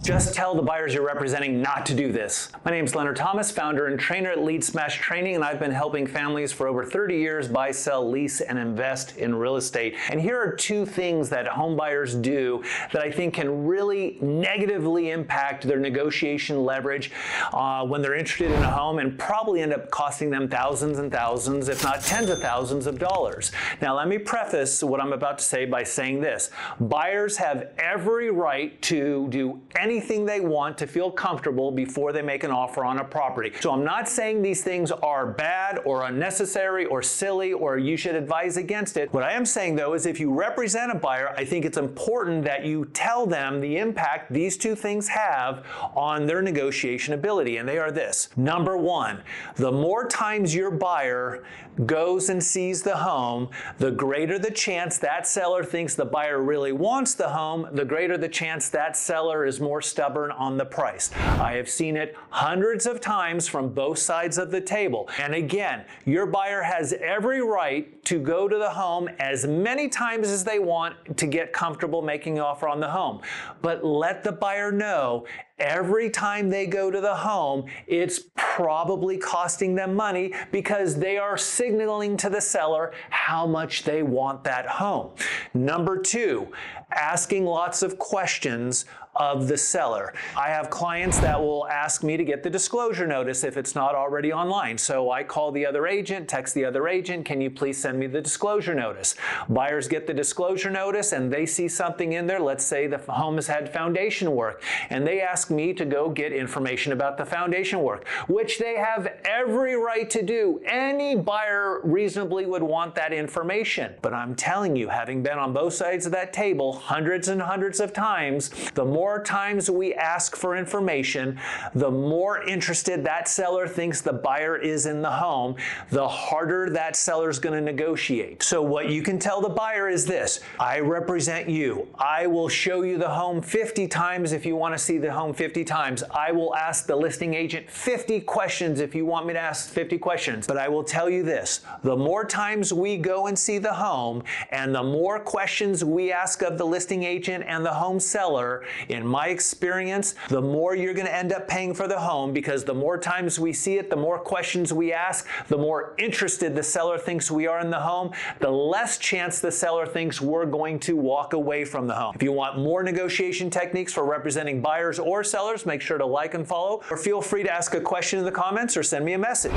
Just tell the buyers you're representing not to do this. My name is Leonard Thomas, founder and trainer at Lead Smash Training, and I've been helping families for over 30 years buy, sell, lease, and invest in real estate. And here are two things that home buyers do that I think can really negatively impact their negotiation leverage when they're interested in a home, and probably end up costing them thousands and thousands, if not tens of thousands of dollars. Now, let me preface what I'm about to say by saying this. Buyers have every right to do anything they want to feel comfortable before they make an offer on a property. So I'm not saying these things are bad or unnecessary or silly or you should advise against it. What I am saying though is if you represent a buyer, I think it's important that you tell them the impact these two things have on their negotiation ability, and they are this. Number one, the more times your buyer goes and sees the home, the greater the chance that seller thinks the buyer really wants the home, the greater the chance that seller is more stubborn on the price. I have seen it hundreds of times from both sides of the table. And again, your buyer has every right to go to the home as many times as they want to get comfortable making an offer on the home. But let the buyer know every time they go to the home, it's probably costing them money because they are signaling to the seller how much they want that home. Number two, asking lots of questions of the seller. I have clients that will ask me to get the disclosure notice if it's not already online. So I call the other agent, text the other agent, can you please send me the disclosure notice? Buyers get the disclosure notice and they see something in there. Let's say the home has had foundation work and they ask me to go get information about the foundation work, which they have every right to do. Any buyer reasonably would want that information. But I'm telling you, having been on both sides of that table hundreds and hundreds of times, the more times we ask for information, the more interested that seller thinks the buyer is in the home, the harder that seller is going to negotiate. So what you can tell the buyer is this: I represent you. I will show you the home 50 times if you want to see the home 50 times. I will ask the listing agent 50 questions if you want me to ask 50 questions. But I will tell you this: the more times we go and see the home and the more questions we ask of the listing agent and the home seller, in my experience, the more you're going to end up paying for the home, because the more times we see it, the more questions we ask, the more interested the seller thinks we are in the home, the less chance the seller thinks we're going to walk away from the home. If you want more negotiation techniques for representing buyers or sellers, make sure to like and follow, or feel free to ask a question in the comments or send me a message.